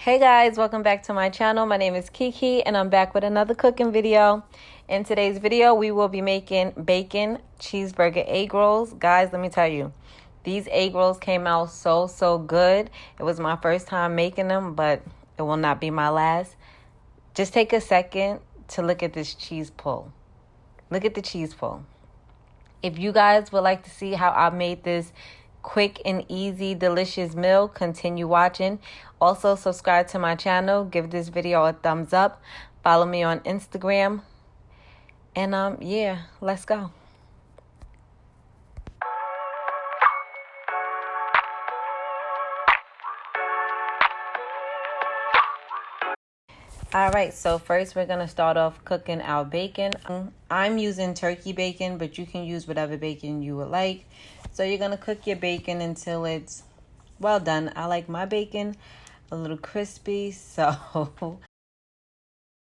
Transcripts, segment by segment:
Hey guys, welcome back to my channel. My name is Kiki and I'm back with another cooking video. In today's video, we will be making bacon cheeseburger egg rolls. Guys, let me tell you, these egg rolls came out so good. It was my first time making them, but it will not be my last. Just take a second to look at this cheese pull. Look at the cheese pull. If you guys would like to see how I made this quick and easy delicious meal, continue watching. Also subscribe to my channel, give this video a thumbs up, follow me on Instagram, and yeah, let's go. All right, so first we're gonna start off cooking our bacon. I'm using turkey bacon, but you can use whatever bacon you would like. So you're gonna cook your bacon until it's well done. I like my bacon a little crispy, so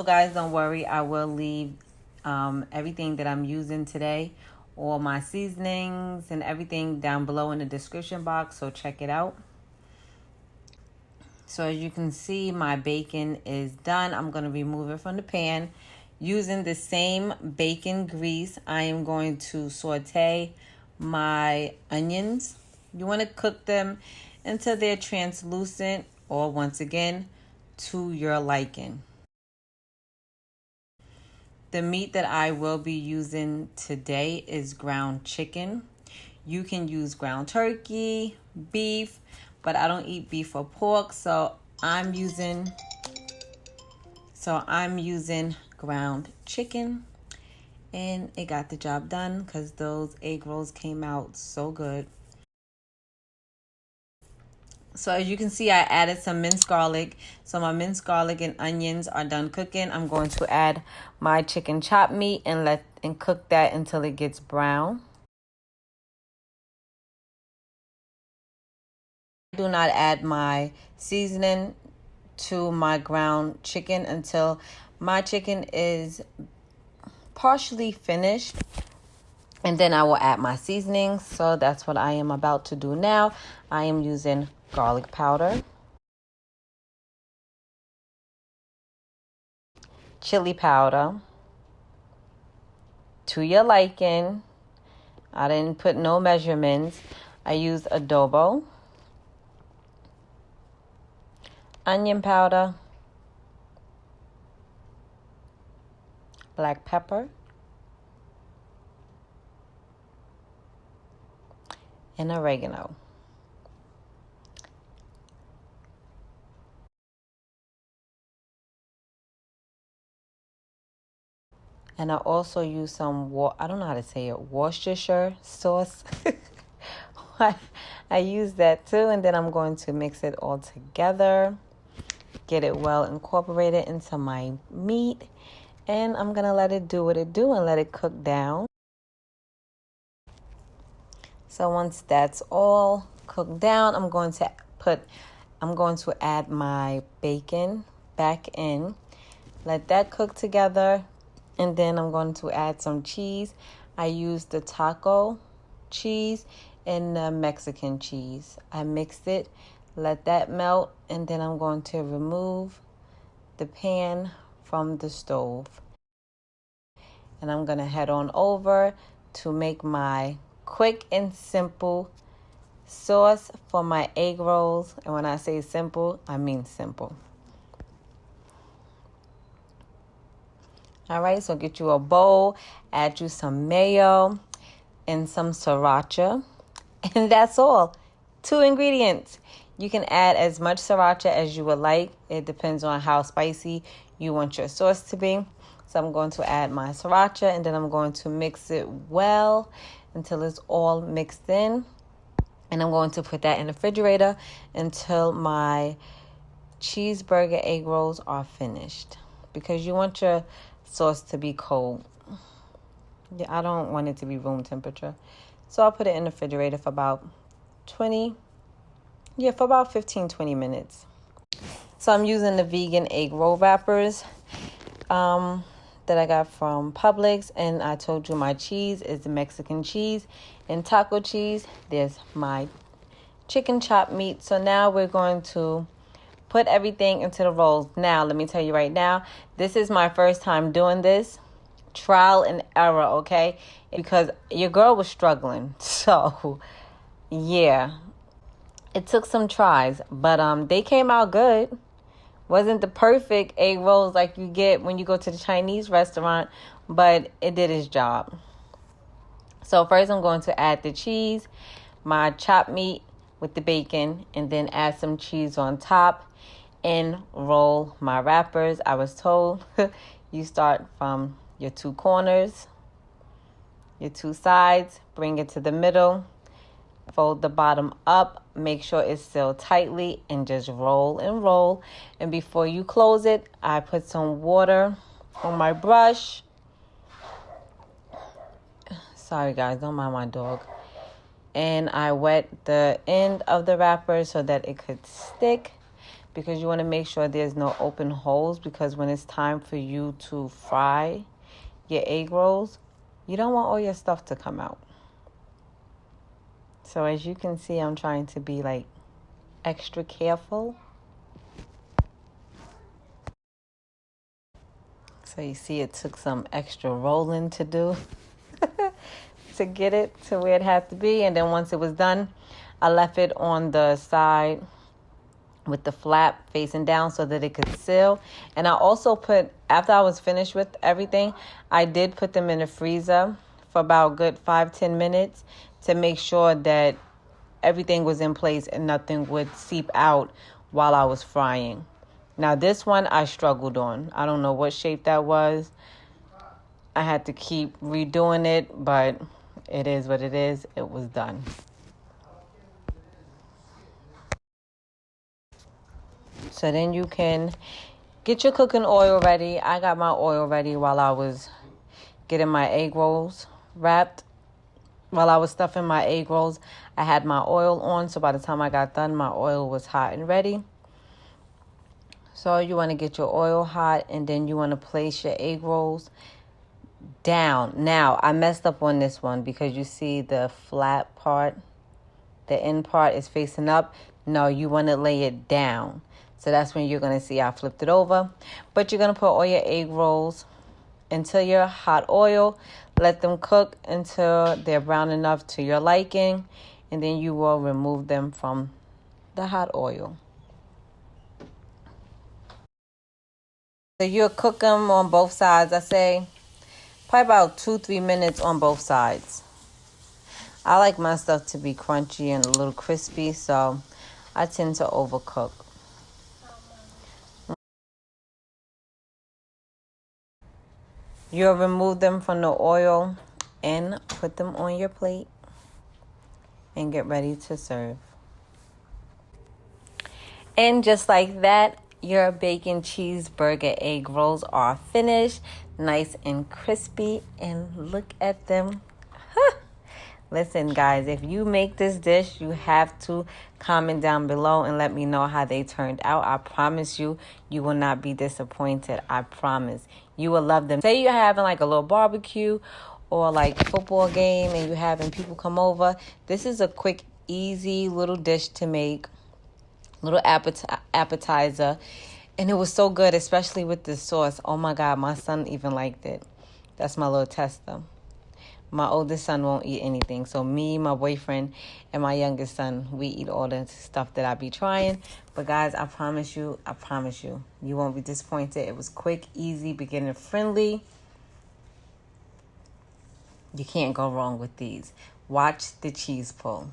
guys, don't worry, I will leave everything that I'm using today, all my seasonings and everything down below in the description box, so check it out. So as you can see, my bacon is done. I'm going to remove it from the pan. Using the same bacon grease, I am going to saute my onions. You want to cook them until they're translucent, or once again, to your liking. The meat that I will be using today is ground chicken. You can use ground turkey, beef, but I don't eat beef or pork, so I'm using ground chicken, and it got the job done because those egg rolls came out so good. So as you can see, I added some minced garlic. So my minced garlic and onions are done cooking. I'm going to add my chicken chopped meat and cook that until it gets brown. Do not add my seasoning to my ground chicken until my chicken is partially finished, and then I will add my seasonings. So that's what I am about to do now. I am using garlic powder, chili powder to your liking. I didn't put no measurements. I used adobo, onion powder, black pepper, and oregano. And I also use some, I don't know how to say it, Worcestershire sauce. I use that too, and then I'm going to mix it all together. Get it well incorporated into my meat, and I'm gonna let it do what it do and let it cook down. So once that's all cooked down, I'm going to add my bacon back in, let that cook together, and then I'm going to add some cheese. I used the taco cheese and the Mexican cheese. I mixed it, let that melt, and then I'm going to remove the pan from the stove. And I'm going to head on over to make my quick and simple sauce for my egg rolls. And when I say simple, I mean simple. All right, so get you a bowl, add you some mayo and some sriracha. And that's all. 2 ingredients. You can add as much sriracha as you would like. It depends on how spicy you want your sauce to be. So I'm going to add my sriracha, and then I'm going to mix it well until it's all mixed in. And I'm going to put that in the refrigerator until my cheeseburger egg rolls are finished, because you want your sauce to be cold. Yeah, I don't want it to be room temperature. So I'll put it in the refrigerator for about 15-20 minutes. So I'm using the vegan egg roll wrappers that I got from Publix, and I told you my cheese is the Mexican cheese and taco cheese. There's my chicken chopped meat. So now we're going to put everything into the rolls. Now, let me tell you right now, this is my first time doing this. Trial and error, okay? Because your girl was struggling. So, yeah. It took some tries, but they came out good. Wasn't the perfect egg rolls like you get when you go to the Chinese restaurant, but it did its job. So first I'm going to add the cheese, my chopped meat with the bacon, and then add some cheese on top and roll my wrappers. I was told you start from your two corners, your two sides, bring it to the middle, fold the bottom up, make sure it's sealed tightly, and just roll and roll. And before you close it, I put some water on my brush. Sorry guys, don't mind my dog. And I wet the end of the wrapper so that it could stick, because you want to make sure there's no open holes, because when it's time for you to fry your egg rolls, you don't want all your stuff to come out. So as you can see, I'm trying to be like extra careful. So you see it took some extra rolling to do to get it to where it had to be. And then once it was done, I left it on the side with the flap facing down so that it could seal. And I also put, after I was finished with everything, I did put them in the freezer for about a good 5-10 minutes to make sure that everything was in place and nothing would seep out while I was frying. Now this one I struggled on. I don't know what shape that was. I had to keep redoing it, but it is what it is. It was done. So then you can get your cooking oil ready. I got my oil ready while I was getting my egg rolls wrapped. While I was stuffing my egg rolls, I had my oil on. So by the time I got done, my oil was hot and ready. So you want to get your oil hot, and then you want to place your egg rolls down. Now, I messed up on this one because you see the flat part, the end part is facing up. No, you want to lay it down. So that's when you're going to see I flipped it over. But you're going to put all your egg rolls into your hot oil. Let them cook until they're brown enough to your liking. And then you will remove them from the hot oil. So you'll cook them on both sides. I say probably about 2-3 minutes on both sides. I like my stuff to be crunchy and a little crispy, so I tend to overcook. You'll remove them from the oil and put them on your plate and get ready to serve. And just like that, your bacon cheeseburger egg rolls are finished, nice and crispy, and look at them. Listen, guys, if you make this dish, you have to comment down below and let me know how they turned out. I promise you, you will not be disappointed. I promise. You will love them. Say you're having like a little barbecue or like football game and you're having people come over. This is a quick, easy little dish to make, little appetizer. And it was so good, especially with the sauce. Oh my God, my son even liked it. That's my little tester. My oldest son won't eat anything. So me, my boyfriend, and my youngest son, we eat all the stuff that I be trying. But guys, I promise you, you won't be disappointed. It was quick, easy, beginner friendly. You can't go wrong with these. Watch the cheese pull.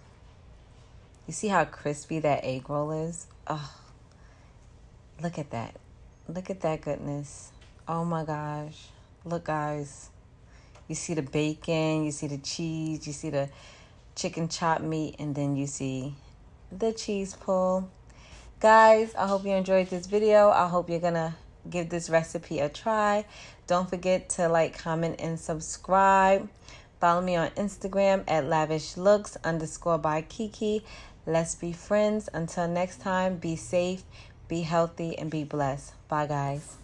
You see how crispy that egg roll is? Oh, look at that. Look at that goodness. Oh my gosh. Look, guys. You see the bacon, you see the cheese, you see the chicken chopped meat, and then you see the cheese pull. Guys, I hope you enjoyed this video. I hope you're going to give this recipe a try. Don't forget to like, comment, and subscribe. Follow me on Instagram at lavishLooks_by Kiki. Let's be friends. Until next time, be safe, be healthy, and be blessed. Bye, guys.